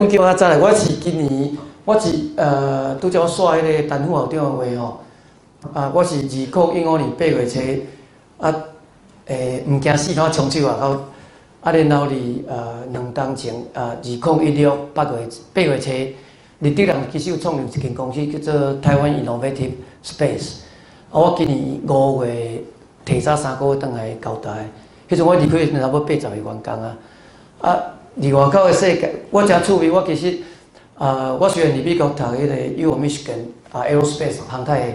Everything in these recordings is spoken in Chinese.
叫我再来，我是今年，我是拄则我刷迄个陈副校长的话吼，我是2015年8月初，毋惊死，我冲手外口，然后2当前2016 8月初，日底人其实有创立一间公司叫做台湾 Innovative Space，我今年5月提早3个月转来交代，迄阵我离开差不多80个员工伫外口的世界，我真趣味。我其实我虽然伫美国读迄个 U Michigan Aerospace 航太的，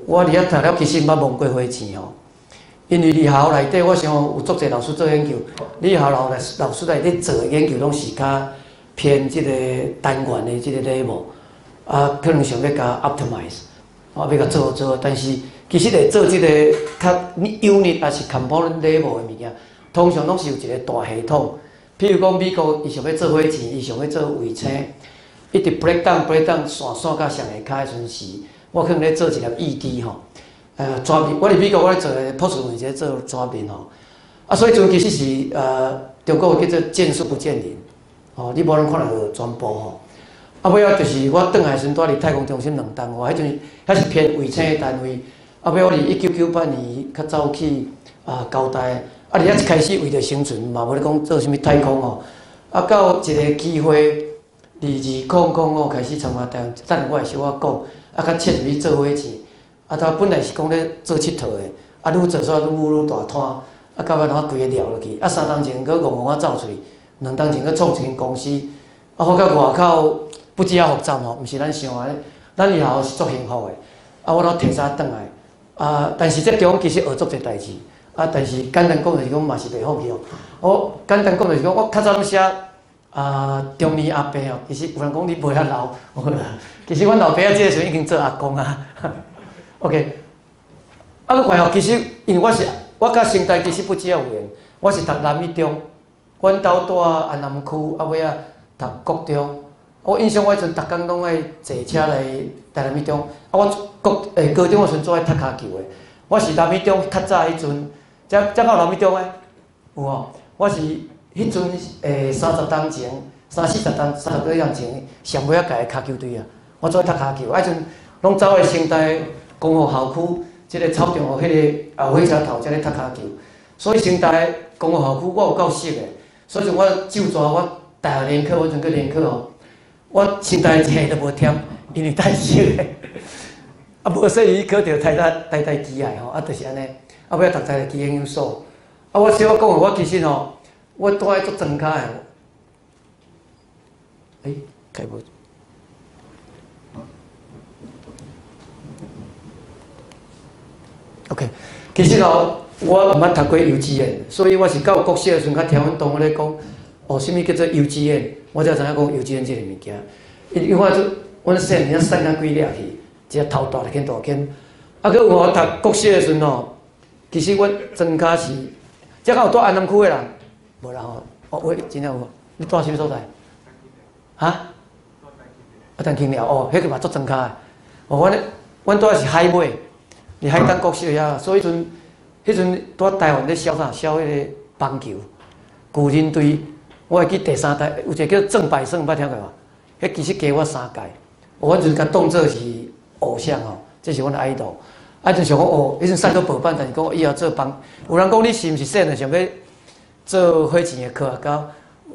我伫遐读了，其实捌摸过火箭吼。因为伫校内底，我想有足侪老师做研究，你校老师内底做的研究拢是较偏即个单元的即个 level， 可能想要甲 optimize， 要甲做，但是其实会做即个较 unit 还是 component level 的物件，通常拢是有一个大系统。譬如讲，美国伊想要做火箭，伊想要做卫星，一直 break down 线到上下骹的阵时，我可能咧做一粒 ED 吼，纸面。我伫美国我咧做的 post 是做纸面吼，所以阵其实是中国叫做见树不见林，你无能看到全部吼。尾仔就是我转来时阵，住伫太空中心2档，迄阵遐是偏卫星的单位。尾我伫1998年较早去交代。伫遐一开始为着生存，嘛无咧讲做啥物太空吼。到一个机会，2000开始参加台湾，等我会小可讲，较切入去做火箭。他本来是讲咧做佚佗的，愈做愈大摊，到尾规个撩落去。3当前佫戆走出去，2当前佫创一间公司。好到外口不只复杂吼，毋是咱想的，咱以后是足幸福的。我都提早转来，但是这中其实学足侪代志。但是简单讲就是讲，嘛是袂放弃哦。我简单讲就是讲，我较早拢写中年阿伯哦。其实有人讲你袂遐老，其实阮老爸即个时阵已经做阿公啊。OK， 佮怪哦，其实因为我甲成大其实不只有缘，我是读南一中，阮兜住安南区，尾仔读国中。我印象我迄阵逐工拢爱坐车来台南一中，我高中时阵做爱踢骹球的，我是南一中较早迄阵。才到南一中诶，有哦。我是迄阵30当前，30多年前上尾仔届骹球队啊。我做踢骹球，迄阵拢走去成大工学校区，即个操场哦，迄个火车头，才咧踢骹球。所以成大工学校区我有够熟诶，所以我就抓我大学联考，我阵去联考哦。我成大一下都无忝，因为太熟诶。无说伊考着台机械吼，就是安尼。尾仔读在机研究所，我小可讲我其实吼，我住喺做庄脚诶。开无。OK， 其实吼，我毋捌读过幼稚园，所以我是到国小时阵，较听阮同学咧讲，啥物叫做幼稚园，我才知影讲幼稚园即个物件。因为阮细汉仔散到几粒去，一个头大一间大间，佮有我读国小时阵吼。其实阮庄脚是，遮敢有住安南区的人，无啦吼。喂，真正有。你住啥物所在？陈清寮迄个嘛做庄脚的。阮住的是海尾，伫海丹国小遐，所以迄阵住台湾咧销迄个棒球，巨人队。我会记第3代有一个叫郑百胜，捌听过无？迄其实加我3届，阮就是甲当做是偶像吼，这是阮的 idol。就想讲迄阵上课报班，但是讲以后做帮。有人讲你是毋是细汉想要做火箭的科学家？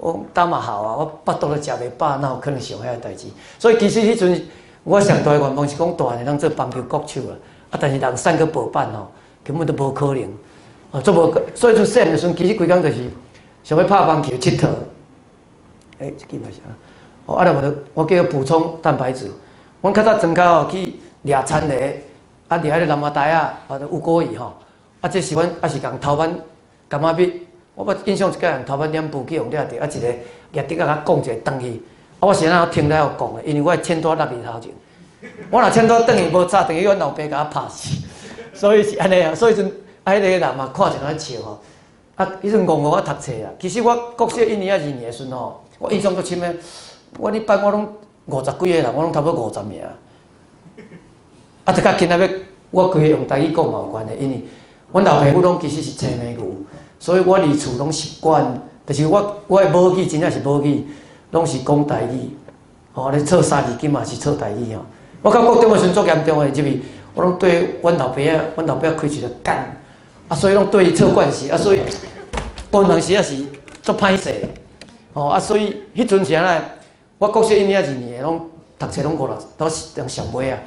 我打嘛好啊，我腹肚都食袂饱，哪有可能想遐个代志？所以其实迄阵我上大的愿望是讲大汉当做棒球国手啦。但是人上课报班吼，根本都无可能。做无，所以就细汉的时阵，其实规工就是想要拍棒球、佚佗。这记嘛是啊。我叫补充蛋白质。阮较早庄脚去掠田螺。伫迄个南华台啊，有果鱼吼，这是阮是共头版柑仔蜜，我捌印象一届人头版脸部去用掠着，一个叶滴甲讲一个转去，我是安怎听了讲的，因为我欠拖落去头前，我若欠拖转去无早，等于阮老爸甲我拍死，所以是安尼啊，所以阵迄个人嘛看一个笑吼，迄阵戆我读册啊，其实我国小1年2年的时阵吼，我印象足深诶，我迄班我拢50几个人，我拢差不多50名。就甲今仔日我规个用台语讲嘛有关系，因为阮老爸母拢其实是青梅牛，所以我离厝拢习惯，就是我的母语真正是母语，拢是讲台语，吼，咧测三字经嘛是测台语吼。我到国中的时阵足严重的，入去我拢对阮老爸开一个干，所以拢对伊测惯势，所以本当时也是足歹势，所以迄阵时啊，我国小1年2年拢读册拢5、6都是当上尾啊。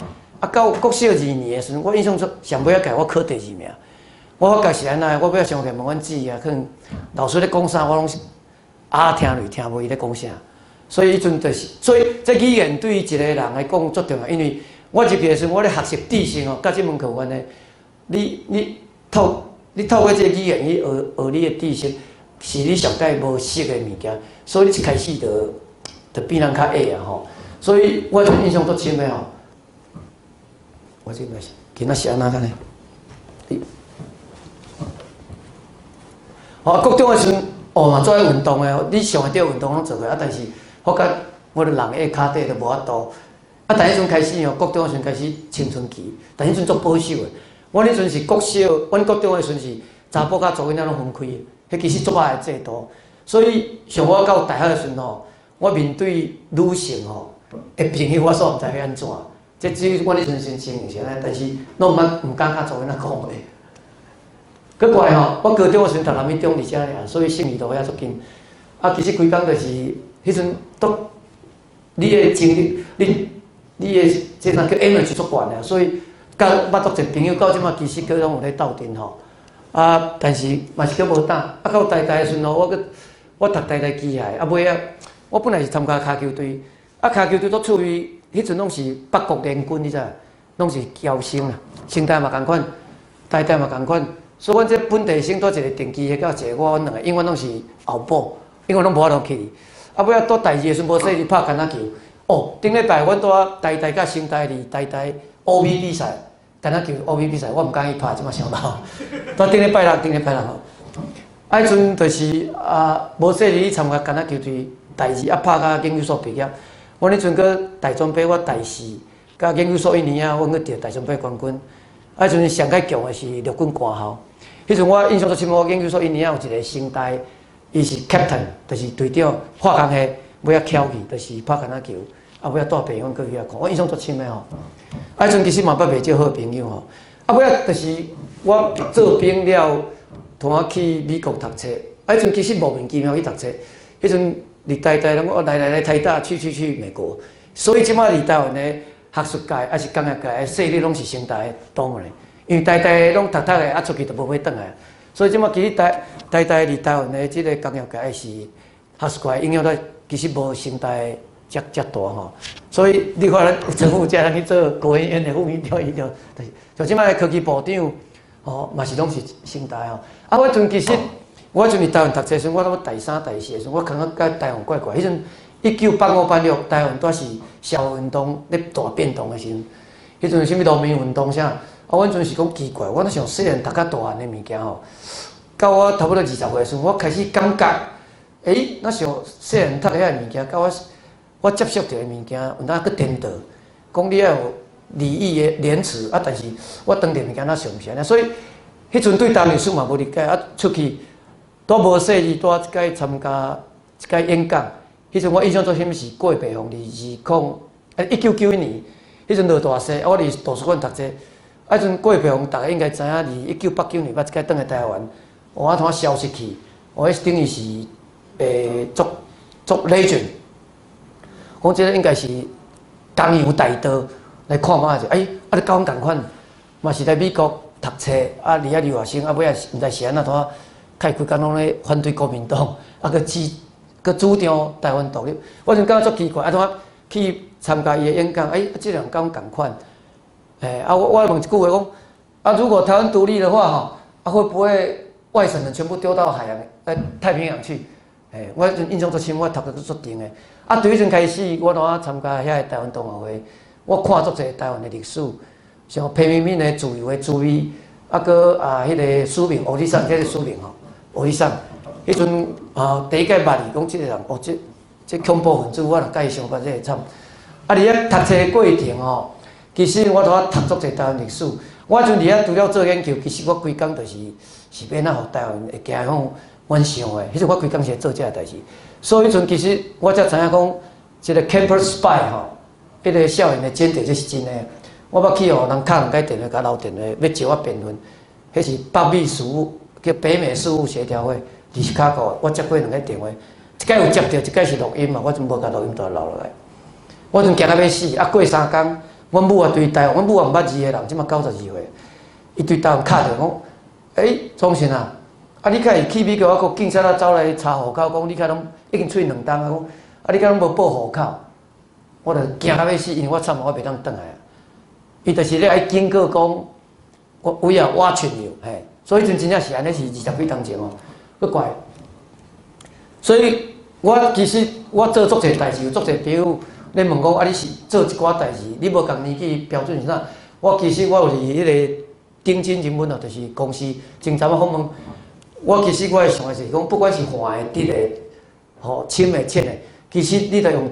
到国小2年的时阵，我印象中上尾届我考第2名。我发觉是安那，我尾上课问阮姊啊，可能老师咧讲啥，我拢是听累听无伊咧讲啥。所以迄阵就是，所以这语言对于一个人来讲足重要，因为我入去的时候，我咧学习知识哦，甲这门课阮咧，你透过这个语言去学你的知识，是你上届无识的物件，所以你一开始就比人较矮啊吼。所以我种印象足深的吼，我这个是今仔是安那个呢？国中的时阵，嘛做运动的，你上会着运动拢做过但是发觉我的人的骹底都无法度。但迄阵开始国中的时阵开始青春期，但迄阵足保守的。阮迄阵是国小，阮国中的时阵是查甫甲查某囡仔拢分开的，迄其实足歹的制度。所以像我到大学的时阵我面对女性的朋友，我煞毋知要安怎。这只有我迄阵先是安尼，但是拢毋敢甲查某囡仔讲话。佮怪我高中的时阵读南一中伫遮尔，所以性遇到遐足紧。其实规工就是迄阵都你的精力，你的这叫 energy 足悬的，所以甲捌足侪朋友到即马其实佮拢有咧斗阵但是嘛是佮无打。到大的时阵我读大机械，尾我本来是参加骹球队，骹球队都处于迄阵拢是北国联军，你知？拢是侨生啦，生态嘛共款，大嘛共款。所以，阮这本地生多一个定期的，到一个我两个永远拢是后补，永远拢无法度去。尾到大二的时阵，无说是拍橄榄球。顶礼拜阮在台甲新台里台 OB 比赛，橄榄球 OB 比赛，我毋敢去拍，即马想到。到顶礼拜六。迄阵就是无说去参加橄榄球队大二，拍甲研究所毕业。阮迄阵搁大专杯，我大四，甲研究所1年我搁得大专杯冠军。迄阵上界强的是陆军官校。迄阵我印象最深，我研究所1年有一个新台，伊是 captain， 就是队长，化工系尾仔翘去，就是拍橄榄球，尾仔带朋友过去遐看，我印象最深的迄阵其实嘛捌袂少好朋友尾仔就是我做兵了，同我去美国读册，迄阵其实莫名其妙去读册，迄阵伫台拢我来台大，去美国，所以即马伫台湾的学术界还是工业界的势力拢是先台的党的。因为台拢读的，出去就无要转来，所以即马其实台伫台湾的即个工业界是学术界影响到，其实无先台遮大所以你看政府才通去做国务院的副院长，就即摆的科技部长嘛是拢是先台我阵其实我阵伫台湾读册时，我大3、大4的时候，我感觉甲台湾怪怪。迄阵1985、86，台湾都是社会运动咧大变动的时阵，迄阵啥物农民运动啥。阮阵是讲奇怪，我那上细汉读较大汉的物件到我差不多20岁的时候，我开始感觉，那上细汉读的遐物件，到我接触到的物件，有哪去颠倒，讲你要有礼义的廉耻但是我当地物件那上唔是安尼，所以迄阵对台湾历史嘛无理解出去都无细字，一届参加一届演讲，迄阵我印象最深是郭培宏1991年，迄阵落大西，我伫图书馆读册。迄阵郭培宏，大家应该知影，1989年捌一届转来台湾，我通消失去，迄等于是足 legend。讲这个应该是江洋大盗来看嘛者，你甲阮共款，嘛是来美国读册，伫遐留学生，尾也毋知是安怎拖开几工拢咧反对国民党，佮主张台湾独立。我阵感觉足奇怪，通去参加伊的演讲，即人甲阮共款。我问一句话讲，如果台湾独立的话，会不会外省人全部丢到海洋、太平洋去？我印象最深，我读得足定的。对迄阵开始，我参加遐个台湾同学会，我看足侪台湾的历史，像裴明敏的自由的滋味，迄个苏明、欧里桑，这个苏明欧里桑，迄阵第一届捌伊讲，即个人这恐怖分子，我若甲伊相捌，这会惨。伫遐读册的过程其实我读足侪台湾历史，我阵伫遐除了做研究，其实我规工就是要哪互台湾会行向阮想的。迄阵我规工是做这个代志，所以迄阵其实我才知影讲，一个 campus spy 吼，迄个校园的间谍这是真诶。我捌去互人敲2摆电话，甲留电话要招我辩论，迄是北美事务叫北美事务协调会，伫芝加哥，我接过2个电话，一摆有接到，一摆是录音嘛，我就无甲录音带留落来。我阵惊到要死，过3工，阮母啊对台湾，阮母也毋捌字个人，即马92岁，伊对台湾敲着讲，宗信啊，你开去美国，国警察啊走来查户口，讲你开拢已经出2档啊，讲你开拢无报户口，我就惊到要死，因为我惨我袂当转来啊。伊就是咧爱警告讲，we are watching you， 嘿，所以阵真正是安尼，是20几年前哦，佫怪。所以其实我做足侪代志，有足侪朋友咧问讲，你是做一寡代志，你无共年纪标准是啥？其实我有伫迄个顶真人物哦，就是公司前阵访问，其实我的想法是讲，不管是黄的、直的、深的、浅的，其实你着用，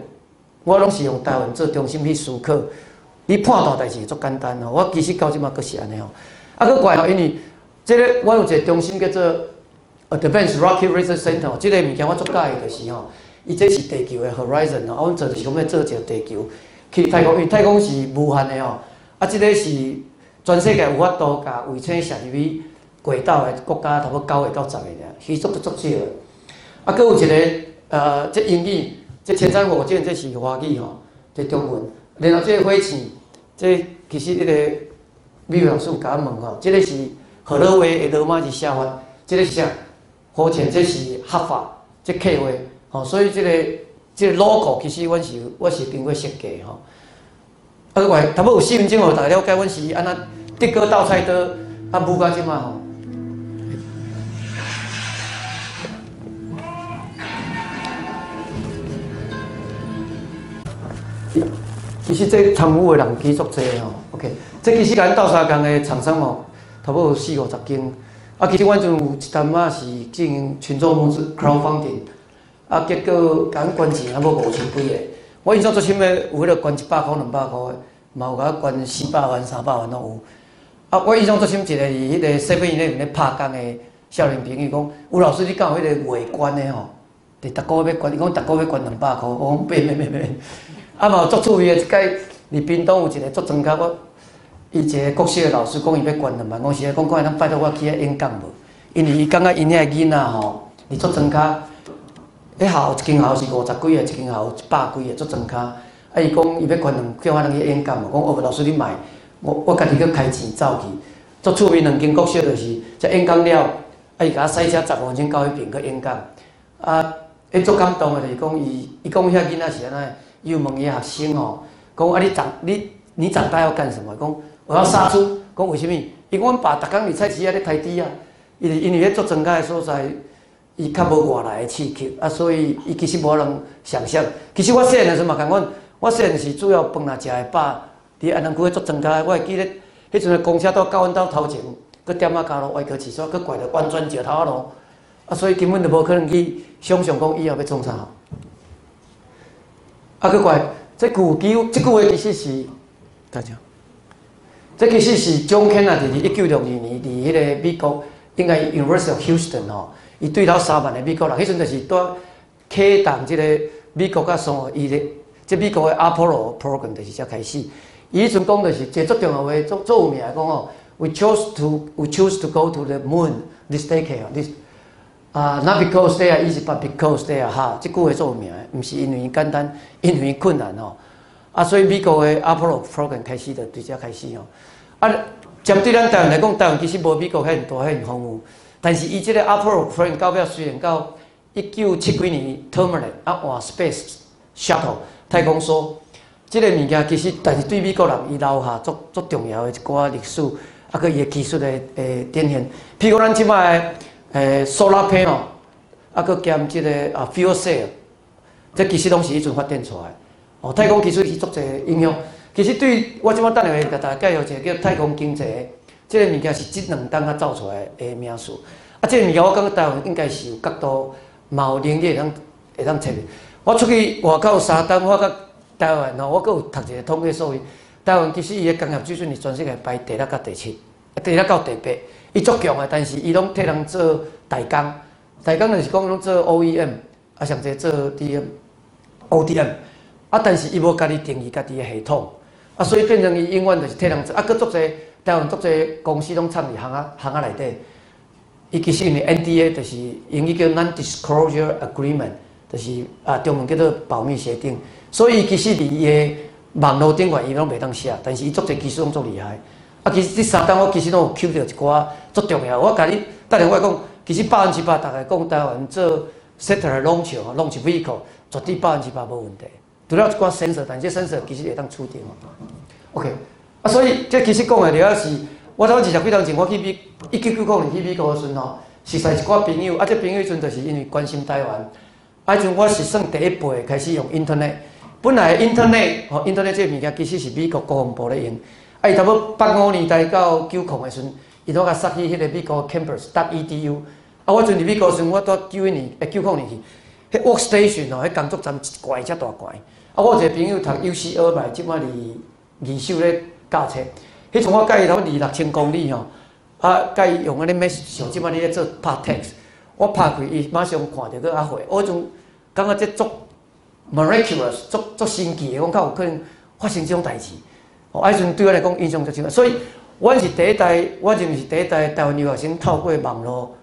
我拢是用台湾做中心去思考。你判断代志足简单哦，我其实到即马阁是安尼哦。佫怪哦，因为即个我有一个中心叫做 Advanced Rocket Research Center， 即个物件我足介意就是吼，伊这是地球的 horizon 哦，阮做就是讲要做一个地球去太空，因为太空是无限的哦。即个是全世界有法度甲卫星射入去轨道的国家，差不多9个到10个尔，其实足少的。佫有一个这英语，这前瞻火箭这是华语吼，这中文。然后这个火箭，这其实迄个美国老师有甲我问吼，这个是荷兰话的罗马字写法，这个是啥？火箭这是合法，这客话吼，所以这个 logo 其实我是经过设计吼。另差不多有4分钟，互大家了解，阮是安那德国倒菜刀舞到即马吼。其实这参与的人其实足济吼 ，OK。这其实咱斗相共的厂商吼，差不多有40-50间。其实阮阵有一单仔是经营群众募资 crowdfunding， 结果甲阮捐钱还无5000几个。我印象最深的有迄个捐100块、200块的，嘛有甲我捐400万、300万拢有。我印象最深一个是迄个7-11咧拍工的少年朋友讲，吴老师你敢有迄个月捐的吼？逐个月要捐，伊讲逐个月捐200块，我讲免。嘛有足趣味的，一届伫屏东有一个足庄脚，伊一个国小的老师讲伊要捐2万，讲是讲看能拜托我去遐演讲无？因为伊感觉因遐囡仔吼，伫足庄脚，迄校一间校是50几个，一间校100几个，足庄脚。伊讲伊要捐叫我人去演讲无？讲老师你卖，我家己去开钱走去，足趣味2间国小就是这演讲了，伊甲我塞车15分钟到迄边去演讲，伊足感动的就是讲伊讲遐囡仔是安怎？又问伊学生哦，讲你长大要干什么？讲我要杀猪。讲为什么？伊讲阮爸逐工伫菜市仔咧抬猪啊。因为迄做庄稼的所在，伊较无外来的刺激所以伊其实无人想象。其实我细汉的时候嘛共阮，我细汉是主要饭若食会饱，伫安南区做庄稼，我会记得迄阵的公车到阮兜头前，佮点加路歪过厕所，佮拐着弯转石头路，所以根本就无可能去想象讲以后要创啥。佫怪，这句话其实是，大家，这其实是John Kennedy伫1962年伫迄个美国，应该 University of Houston 吼，伊对头3万个美国人，迄阵就是启动即个美国甲伊的，即美国的 Apollo program 就是遮开始。伊迄阵讲就是一个足重要话，足有名讲吼 ，We choose to go to the moon this decade，this not because they are easy, but because they are hard。这句话做有名的，毋是因为简单，因为困难吼。所以美国的 Apollo program 开始就对遮开始吼。针对咱台湾来讲，台湾其实无美国遐大遐丰富，但是伊这个 Apollo program 到尾虽然到1970几年 terminate 换 space shuttle 太空梭，这个物件其实但是对美国人伊留下足重要的一寡历史，佮伊的技术的展现。譬如咱即摆solar panel， 佮兼即个fuel cell， 这其实拢是迄阵发展出来。太空技术是足侪应用。其实对我即摆等下会甲大家介绍一个叫太空经济，这个物件是即2档仔走出来的名词。这个物件我感觉台湾应该是有角度，嘛有能力会当找。我出去外口3档，我甲台湾我阁有读一个统计数据，台湾其实伊的工业水准是全世界排第6到第7，第6到第8。伊足强的，但是伊拢替人做代工，代工就是讲拢做 OEM，啊，上侪做 ODM， 啊，但是伊无家己定义家己的系统，啊，所以变成伊永远就是替人做，啊，佮足侪台湾足侪公司拢参伫行内底，伊其实因为 NDA 就是英语叫 Non-Disclosure Agreement， 就是中文叫做保密协定，所以其实伫伊的网络顶面伊拢袂当写，但是伊足侪技术拢足厉害。啊，其实这3单我其实拢有 Q 到一寡足重要。我甲你，等下我讲，其实100%大概讲台湾做 satellite launch vehicle， 绝对100%无问题。除了一寡 sensor， 但这 sensor 其实会当处定嘛。OK， 啊，所以这其实讲的了是，我头20几年前我去1999年去美国的时阵吼，熟识一寡朋友，啊，这朋友迄阵就是因为关心台湾，啊，迄阵我是算第一辈开始用 internet。本来 internet 这物件其实是美国国防部咧用。啊，伊差不多85年代到90的时阵，伊拢甲塞去迄个美国 campus.edu。啊，我阵伫美国时阵，我到90年去，迄 workstation 迄工作站一怪遮大怪。啊，我有一个朋友读 UC 嘛，即摆伫二手咧教册。迄阵我甲伊差不多2、6000公里吼，啊，甲伊用安尼 message， 像即摆你咧做拍 text， 我拍开伊马上看着佮回。我迄阵感觉这足 miraculous， 足神奇的，讲较有可能发生这种代志。迄阵对我来讲印象足深，所以我是第一代，我认为是第一代台湾留学生透过网络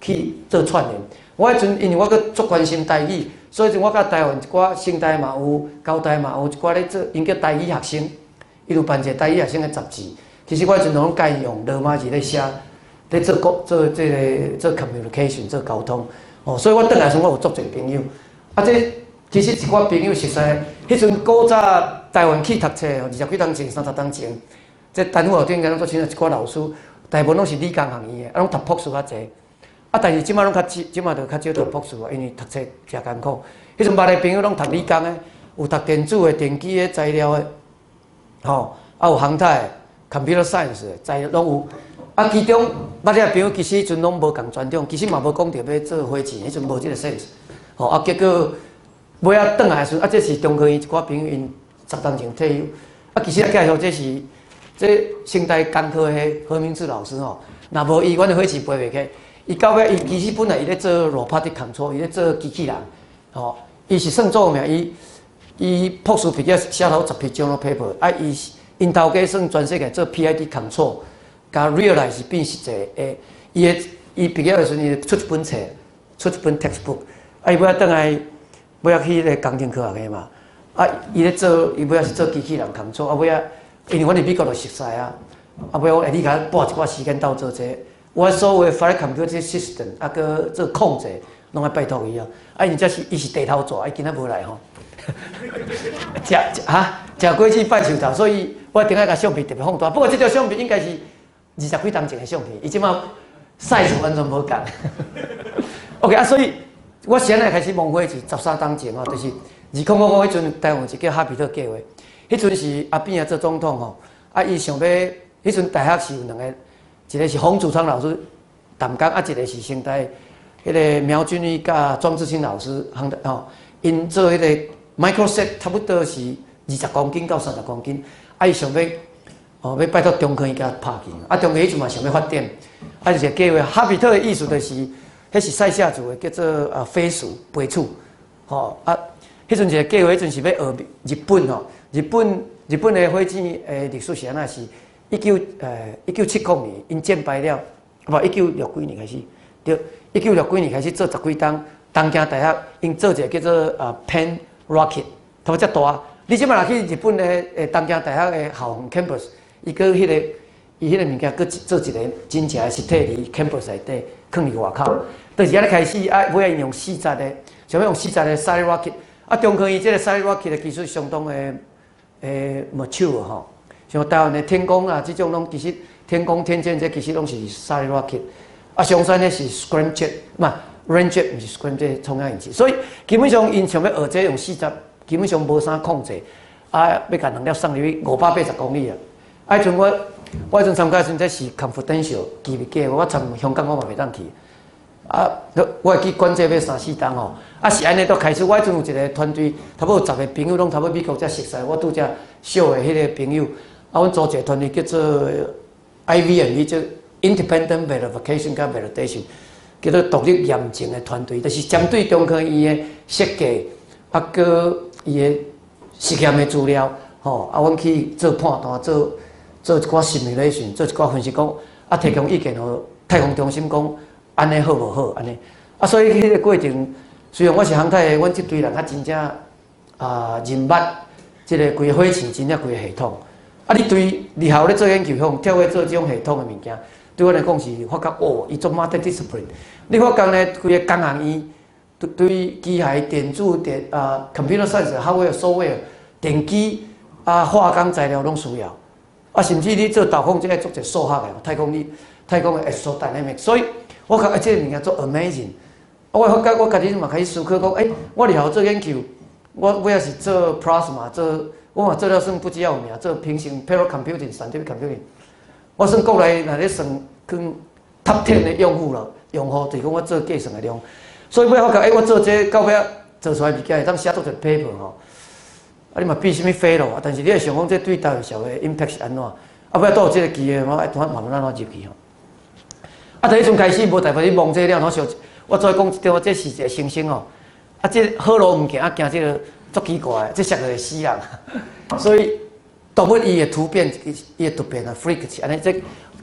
去做串联。我迄阵因为我阁足关心台语，所以我甲台湾一寡省台嘛有，高台嘛有一寡咧做，因叫台语学生，伊就办一个台语学生的杂志。其实我迄阵拢甲伊用罗马字咧写，咧做 communication 做沟通。所以我转来时我有足侪朋友，啊这。其实一寡朋友熟悉，迄阵古早台湾去读册20几年前、30年前，这丹佛顶个拢做请一寡老师，大部分拢是理工行业的，拢读博士较济。啊，但是即摆拢即摆就较少读博士啊，因为读册诚艰苦。迄阵捌个朋友拢读理工的，有读电子的、电机的、材料的，啊有航太、computer science 的，材料拢有。啊，其中捌个朋友其实迄阵拢无共专长，其实嘛无讲着要做火箭，迄阵无即个 sense。啊，结果。尾仔转来时，啊，这是中科院一寡朋友因10年前退休。啊，其实介绍这清代工科的何明志老师吼，若无伊，阮的火箭飞袂起。伊到尾伊其实本来伊咧做 robotic control， 伊咧做机器人，吼，伊是算做名，伊博士毕业写头10篇 journal paper， 啊，因头家算全世界做 PID control， 甲 realize 变实际诶，伊毕业的时阵，伊出一本册，出一本 textbook， 啊，伊尾仔转来。尾仔去迄个工程科学个嘛，啊，伊咧做，伊尾仔是做机器人工作，啊，尾仔因为阮伫美国就熟悉啊，啊，尾仔你甲拨一寡时间斗做这，我所有的 flight computer system， 啊，搁做控制，拢爱拜托伊啊，啊，因这是伊是地头蛇，伊今仔无来吼，食过去拜寿头，所以我顶下甲相片特别放大，不过这张相片应该是20几年前的相片，伊即马 size 完全无共，OK 啊，所以。我先来开始梦会是13年前哦，就是2000迄阵台湾有一个哈比特计划，迄阵是阿扁做总统吼，啊伊想要，迄阵大学是有2个，一个是洪祖昌老师淡江，啊一个是清大迄个苗俊义甲庄志清老师，因做迄个 microset 差不多是20公斤到30公斤，啊伊想要要拜托中科院甲拍去，啊中科迄阵嘛想要发展，啊一个计划，哈比特的意思就是。迄是塞夏族的，叫做飞鼠飞鼠，吼啊！迄阵一个计划，迄阵是要学日本吼，日本的火箭历史是安那是1970年因战败了，不1960几年开始，对，1960几年开始做10几档，东京大学因做一个叫做Pen Rocket， 他们遮大。你即摆若去日本的东京大学的校园 campus， 伊个迄个物件，搁做一个真正的实体伫 campus 内底，放伫外口。就是安尼开始啊，尾仔用40的，想要用40的 solid rocket， 啊，中科院这个 solid rocket 的技术相当的mature 吼，像台湾的天宫啊，这种拢其实天宫、天剑这其实拢是 solid rocket， 啊，上山的是 scramjet， 嘛 ramjet 不是 scramjet 冲压引擎，所以基本上因想要学这用40，基本上无啥控制，啊，要甲能量送入去580公里啊，啊，阵我迄阵参加时，这是 confidential 机密计划，我参香港我嘛袂当去。啊，我会去管这要3、4档吼，啊是安尼都开始。我迄阵有一个团队，差不多10个朋友拢差不多美国遮熟识，我拄则小的迄个朋友，啊，阮组一个团队叫做 IVM， 叫 Independent Verification 甲 Validation，叫做独立验证的团队，就是针对中科院的设计，个伊的实验的资料，阮去做判断，做一寡 simulation， 做一寡分析讲，提供意见互太空中心讲，安尼好无好安尼。所以迄个过程，虽然我是航太的，阮即堆人真正认捌即个规个火箭真正规个系统。你对日后咧做研究，向跳去做这种系统的物件，对我来讲是发觉伊做 multi-discipline。你发觉呢，规个工学院对机械、电子、computer science、hardware、software、电机化工材料拢需要。甚至你做导控，即个做一数学的，太空的 exodynamic， 所以我觉即个物件做 amazing。我发觉我家己嘛开始思考讲，我日后做研究，我也是做 plasma， 我嘛做了算不只要有名，做平行 parallel computing、scientific computing。我算国内若咧算去 top 10的用户了，用户就是讲我做计算的量。所以我发觉，我做这到尾做出来物件会当写作一 paper 吼。你嘛比什么飞咯？但是你会想讲，这对台湾社会 impact 是安怎？尾倒有这个机会，我慢慢入去吼。第一阵开始无大部分忙这了，我想我再讲一点，这是一个星星哦。这好路唔行，行这个足奇怪，这实会死人。所以动物伊的突变，伊的突变啊 ，freak 安尼，这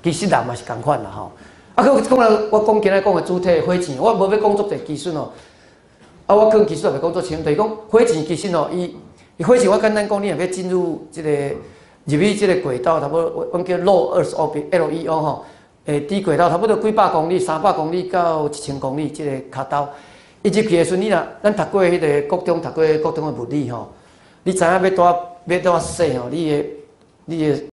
其实人嘛是共款啦吼。我讲了，我讲今仔讲的主题火箭，我无要讲足侪技术哦。我讲技术也袂讲足深，就是讲火箭其实哦，伊火箭我简单讲，你若要进入这个入去这个轨道，差不多阮叫 low Earth orbit LEO 吼。低轨道差不多几百公里、300公里到1000公里，这个卡道，伊入去的时阵，你若咱读过迄个国中读过国中的物理吼，你知影要多细吼，你的